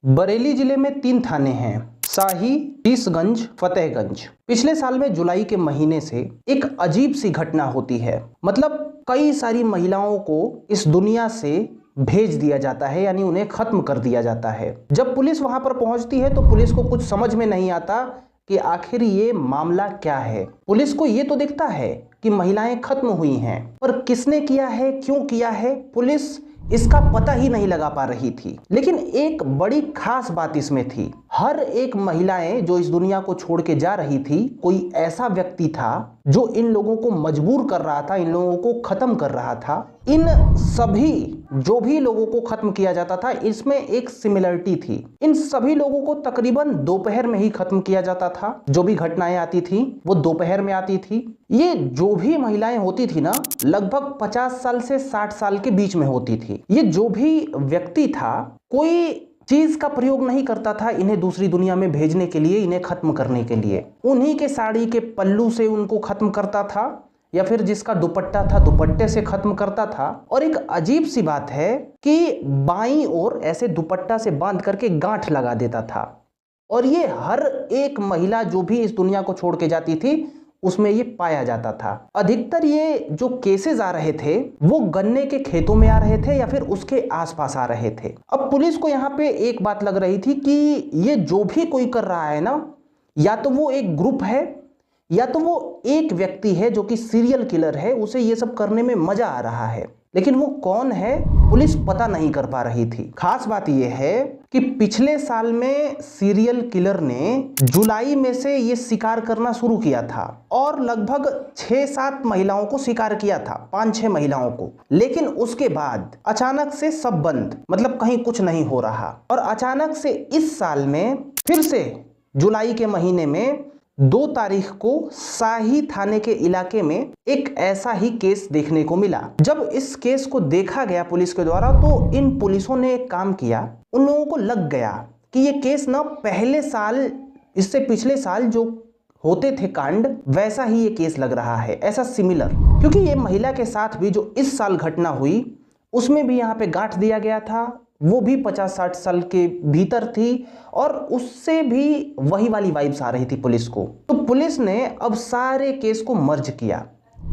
बरेली जिले में 3 थाने हैं, शाही, शीशगंज, फतेहगंज। पिछले साल में जुलाई के महीने से एक अजीब सी घटना होती है। मतलब कई सारी महिलाओं को इस दुनिया से भेज दिया जाता है, यानी उन्हें खत्म कर दिया जाता है। जब पुलिस वहां पर पहुंचती है तो पुलिस को कुछ समझ में नहीं आता कि आखिर ये मामला क्या है। पुलिस को ये तो दिखता है कि महिलाएं खत्म हुई हैं, पर किसने किया है, क्यों किया है, पुलिस इसका पता ही नहीं लगा पा रही थी। लेकिन एक बड़ी खास बात इसमें थी, हर एक महिलाएं जो इस दुनिया को छोड़ के जा रही थी, कोई ऐसा व्यक्ति था जो इन लोगों को मजबूर कर रहा था, इन लोगों को खत्म कर रहा था। इन सभी जो भी लोगों को खत्म किया जाता था, इसमें एक सिमिलरिटी थी। इन सभी लोगों को तकरीबन दोपहर में ही खत्म किया जाता था। जो भी घटनाएं आती थी वो दोपहर में आती थी। ये जो भी महिलाएं होती थी ना, लगभग 50 साल से 60 साल के बीच में होती थी। ये जो भी व्यक्ति था, कोई चीज का प्रयोग नहीं करता था इन्हें दूसरी दुनिया में भेजने के लिए, इन्हें खत्म करने के लिए। उन्हीं के साड़ी के पल्लू से उनको खत्म करता था, या फिर जिसका दुपट्टा था दुपट्टे से खत्म करता था। और एक अजीब सी बात है कि बाईं ओर ऐसे दुपट्टा से बांध करके गांठ लगा देता था। और ये हर एक महिला जो भी इस दुनिया को छोड़ के जाती थी उसमें ये पाया जाता था। अधिकतर ये जो केसेस आ रहे थे वो गन्ने के खेतों में आ रहे थे या फिर उसके आसपास आ रहे थे। अब पुलिस को यहाँ पे एक बात लग रही थी कि ये जो भी कोई कर रहा है ना, या तो वो एक ग्रुप है या तो वो एक व्यक्ति है जो कि सीरियल किलर है, उसे ये सब करने में मजा आ रहा है। लेकिन वो कौन है पुलिस पता नहीं कर पा रही थी। खास बात यह है कि पिछले साल में सीरियल किलर ने जुलाई में से ये शिकार करना शुरू किया था और लगभग 6-7 महिलाओं को शिकार किया था, 5-6 महिलाओं को। लेकिन उसके बाद अचानक से सब बंद, मतलब कहीं कुछ नहीं हो रहा। और अचानक से इस साल में फिर से जुलाई के महीने में 2 तारीख को शाही थाने के इलाके में एक ऐसा ही केस देखने को मिला। जब इस केस को देखा गया पुलिस के द्वारा तो इन पुलिसों ने एक काम किया। उन लोगों को लग गया कि ये केस ना पहले साल, इससे पिछले साल जो होते थे कांड, वैसा ही ये केस लग रहा है, ऐसा सिमिलर। क्योंकि ये महिला के साथ भी जो इस साल घटना हुई उसमें भी यहाँ पे गांठ दिया गया था, वो भी 50-60 साल के भीतर थी और उससे भी वही वाली वाइब्स आ रही थी पुलिस को। तो पुलिस ने अब सारे केस को मर्ज किया,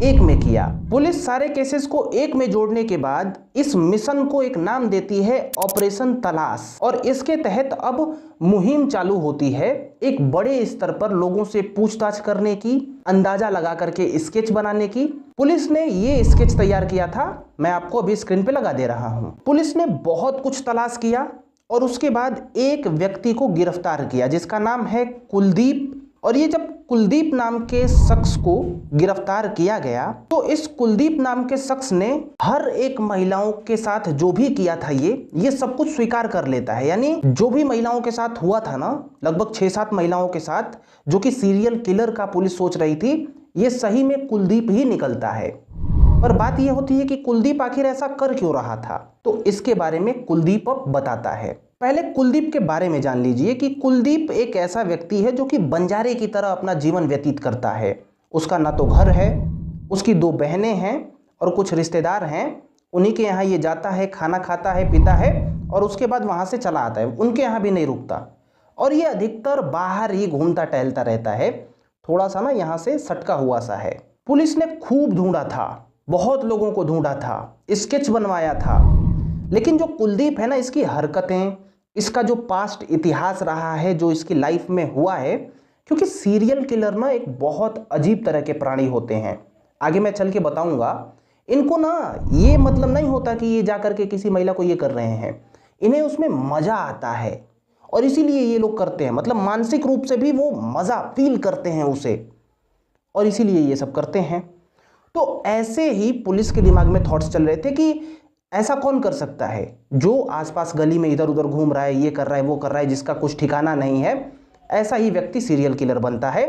एक में किया। पुलिस सारे केसेस को एक में जोड़ने के बाद इस मिशन को एक नाम देती है ऑपरेशन तलाश। और इसके तहत अब मुहिम चालू होती है एक बड़े स्तर पर लोगों से पूछताछ करने की, अंदाजा लगा करके स्केच बनाने की। पुलिस ने ये स्केच तैयार किया था, मैं आपको अभी स्क्रीन पे लगा दे रहा हूं। पुलिस ने बहुत कुछ तलाश किया और उसके बाद एक व्यक्ति को गिरफ्तार किया जिसका नाम है कुलदीप। और ये जब कुलदीप नाम के शख्स को गिरफ्तार किया गया तो इस कुलदीप नाम के शख्स ने हर एक महिलाओं के साथ जो भी किया था ये सब कुछ स्वीकार कर लेता है। यानी जो भी महिलाओं के साथ हुआ था ना, लगभग 6-7 महिलाओं के साथ, जो कि सीरियल किलर का पुलिस सोच रही थी, ये सही में कुलदीप ही निकलता है। पर बात यह होती है कि कुलदीप आखिर ऐसा कर क्यों रहा था, तो इसके बारे में कुलदीप अब बताता है। पहले कुलदीप के बारे में जान लीजिए कि कुलदीप एक ऐसा व्यक्ति है जो कि बंजारे की तरह अपना जीवन व्यतीत करता है। उसका ना तो घर है, उसकी 2 बहनें हैं और कुछ रिश्तेदार हैं। उन्हीं के यहाँ ये जाता है, खाना खाता है, पीता है और उसके बाद वहाँ से चला आता है, उनके यहाँ भी नहीं रुकता। और ये अधिकतर बाहर ही घूमता टहलता रहता है, थोड़ा सा ना यहाँ से सटका हुआ सा है। पुलिस ने खूब ढूंढा था, बहुत लोगों को ढूंढा था, स्केच बनवाया था, लेकिन जो कुलदीप है ना, इसकी हरकतें, इसका जो पास्ट इतिहास रहा है, जो इसकी लाइफ में हुआ है, क्योंकि सीरियल किलर ना एक बहुत अजीब तरह के प्राणी होते हैं, आगे मैं चल के बताऊंगा। इनको ना ये मतलब नहीं होता कि ये जाकर के किसी महिला को ये कर रहे हैं, इन्हें उसमें मजा आता है और इसीलिए ये लोग करते हैं। मतलब मानसिक रूप से भी वो मजा फील करते हैं उसे, और इसीलिए ये सब करते हैं। तो ऐसे ही पुलिस के दिमाग में थॉट्स चल रहे थे कि ऐसा कौन कर सकता है जो आसपास गली में इधर उधर घूम रहा है, ये कर रहा है, वो कर रहा है, जिसका कुछ ठिकाना नहीं है। ऐसा ही व्यक्ति सीरियल किलर बनता है।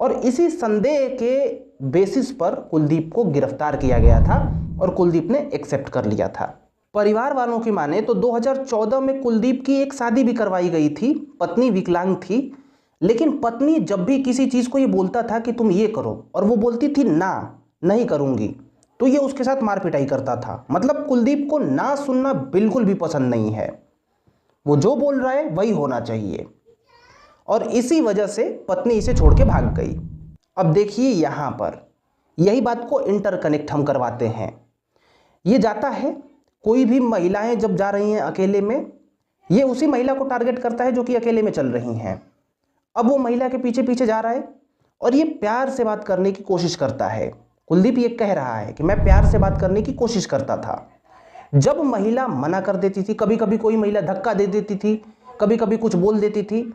और इसी संदेह के बेसिस पर कुलदीप को गिरफ्तार किया गया था और कुलदीप ने एक्सेप्ट कर लिया था। परिवार वालों की माने तो 2014 में कुलदीप की एक शादी भी करवाई गई थी। पत्नी विकलांग थी, लेकिन पत्नी जब भी किसी चीज को ये बोलता था कि तुम ये करो और वो बोलती थी ना, नहीं करूंगी, तो ये उसके साथ मार पिटाई करता था। मतलब कुलदीप को ना सुनना बिल्कुल भी पसंद नहीं है। वो जो बोल रहा है वही होना चाहिए। और इसी वजह से पत्नी इसे छोड़ के भाग गई। अब देखिए यहाँ पर यही बात को इंटरकनेक्ट हम करवाते हैं। ये जाता है, कोई भी महिलाएं जब जा रही हैं अकेले में, ये उसी महिला को टारगेट करता है जो कि अकेले में चल रही हैं। अब वो महिला के पीछे पीछे जा रहा है और ये प्यार से बात करने की कोशिश करता है। कुलदीप ये कह रहा है कि मैं प्यार से बात करने की कोशिश करता था। जब महिला मना कर देती थी, कभी कभी कोई महिला धक्का दे देती थी, कभी कभी कुछ बोल देती थी,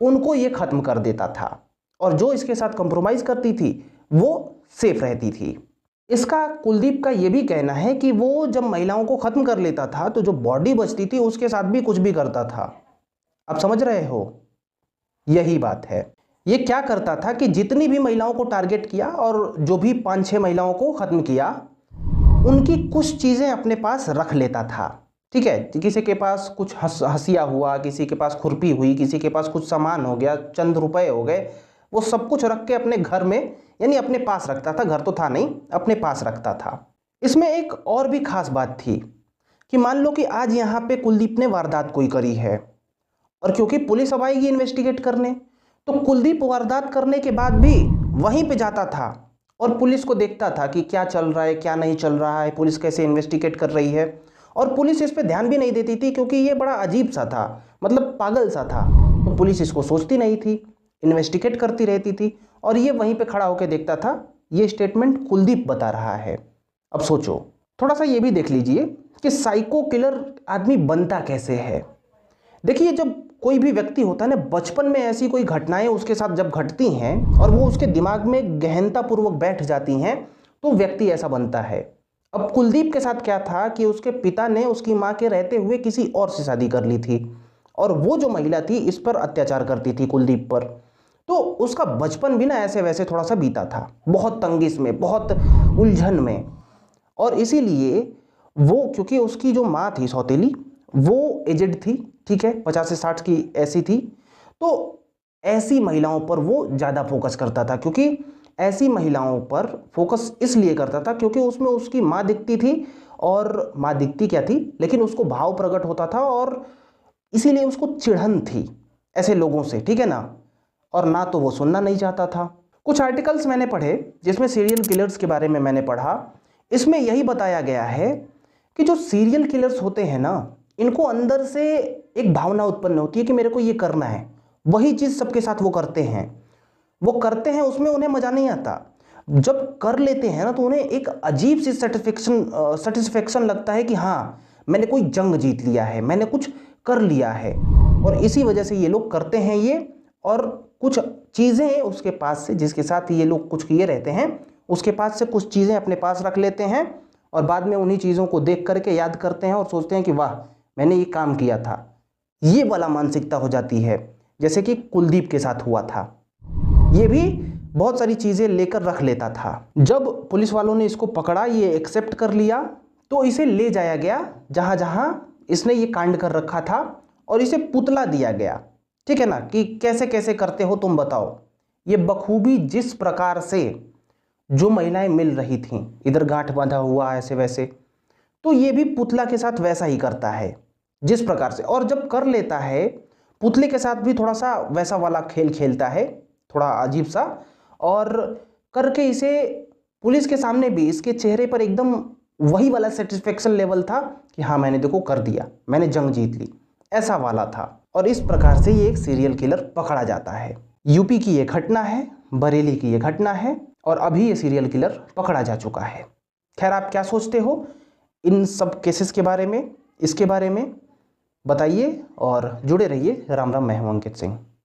उनको ये खत्म कर देता था। और जो इसके साथ कंप्रोमाइज करती थी वो सेफ रहती थी। इसका कुलदीप का ये भी कहना है कि वो जब महिलाओं को खत्म कर लेता था तो जो बॉडी बचती थी उसके साथ भी कुछ भी करता था। आप समझ रहे हो, यही बात है। ये क्या करता था कि जितनी भी महिलाओं को टारगेट किया और जो भी 5-6 महिलाओं को खत्म किया, उनकी कुछ चीजें अपने पास रख लेता था। ठीक है, किसी के पास कुछ हंसिया हुआ, किसी के पास खुरपी हुई, किसी के पास कुछ सामान हो गया, चंद रुपए हो गए, वो सब कुछ रख के अपने घर में यानी अपने पास रखता था। घर तो था नहीं, अपने पास रखता था। इसमें एक और भी खास बात थी कि मान लो कि आज यहाँ पे कुलदीप ने वारदात कोई करी है और क्योंकि पुलिस अब आएगी इन्वेस्टिगेट करने, तो कुलदीप वारदात करने के बाद भी वहीं पे जाता था और पुलिस को देखता था कि क्या चल रहा है, क्या नहीं चल रहा है, पुलिस कैसे इन्वेस्टिगेट कर रही है। और पुलिस इस पे ध्यान भी नहीं देती थी क्योंकि ये बड़ा अजीब सा था, मतलब पागल सा था। तो पुलिस इसको सोचती नहीं थी, इन्वेस्टिगेट करती रहती थी और ये वहीं पे खड़ा होकर देखता था। ये स्टेटमेंट कुलदीप बता रहा है। अब सोचो, थोड़ा सा ये भी देख लीजिए कि साइको किलर आदमी बनता कैसे है। देखिए, जब कोई भी व्यक्ति होता है ना, बचपन में ऐसी कोई घटनाएं उसके साथ जब घटती हैं और वो उसके दिमाग में गहनता पूर्वक बैठ जाती हैं, तो व्यक्ति ऐसा बनता है। अब कुलदीप के साथ क्या था कि उसके पिता ने उसकी माँ के रहते हुए किसी और से शादी कर ली थी और वो जो महिला थी इस पर अत्याचार करती थी कुलदीप पर। तो उसका बचपन भी ना ऐसे वैसे थोड़ा सा बीता था, बहुत तंगिस में, बहुत उलझन में। और इसीलिए वो, क्योंकि उसकी जो माँ थी सौतेली, वो एजेड थी, ठीक है, 50 से 60 की ऐसी थी, तो ऐसी महिलाओं पर वो ज़्यादा फोकस करता था। क्योंकि ऐसी महिलाओं पर फोकस इसलिए करता था क्योंकि उसमें उसकी माँ दिखती थी, और माँ दिखती क्या थी, लेकिन उसको भाव प्रकट होता था और इसीलिए उसको चिढ़न थी ऐसे लोगों से, ठीक है ना। और ना तो वो सुनना नहीं चाहता था। कुछ आर्टिकल्स मैंने पढ़े जिसमें सीरियल किलर्स के बारे में मैंने पढ़ा। इसमें यही बताया गया है कि जो सीरियल किलर्स होते हैं ना, इनको अंदर से एक भावना उत्पन्न होती है कि मेरे को ये करना है। वही चीज़ सबके साथ वो करते हैं, उसमें उन्हें मज़ा नहीं आता। जब कर लेते हैं ना तो उन्हें एक अजीब सी सेटिस्फेक्शन लगता है कि हाँ, मैंने कोई जंग जीत लिया है, मैंने कुछ कर लिया है। और इसी वजह से ये लोग करते हैं ये। और कुछ चीज़ें उसके पास से, जिसके साथ ये लोग कुछ किए रहते हैं, उसके पास से कुछ चीज़ें अपने पास रख लेते हैं और बाद में उन्हीं चीज़ों को देख करके याद करते हैं और सोचते हैं कि वाह, मैंने ये काम किया था। ये वाला मानसिकता हो जाती है, जैसे कि कुलदीप के साथ हुआ था। ये भी बहुत सारी चीज़ें लेकर रख लेता था। जब पुलिस वालों ने इसको पकड़ा, ये एक्सेप्ट कर लिया, तो इसे ले जाया गया जहाँ जहाँ इसने ये कांड कर रखा था और इसे पुतला दिया गया, ठीक है ना, कि कैसे कैसे करते हो तुम बताओ। ये बखूबी जिस प्रकार से जो महिलाएं मिल रही थीं, इधर गांठ बांधा हुआ ऐसे वैसे, तो ये भी पुतला के साथ वैसा ही करता है जिस प्रकार से। और जब कर लेता है, पुतले के साथ भी थोड़ा सा वैसा वाला खेल खेलता है, थोड़ा अजीब सा, और करके इसे पुलिस के सामने भी इसके चेहरे पर एकदम वही वाला सेटिस्फेक्शन लेवल था कि हाँ, मैंने देखो कर दिया, मैंने जंग जीत ली, ऐसा वाला था। और इस प्रकार से ये एक सीरियल किलर पकड़ा जाता है। यूपी की ये घटना है, बरेली की ये घटना है, और अभी ये सीरियल किलर पकड़ा जा चुका है। खैर, आप क्या सोचते हो इन सब केसेस के बारे में, इसके बारे में बताइए और जुड़े रहिए। राम राम, मैं हूं अंकित सिंह।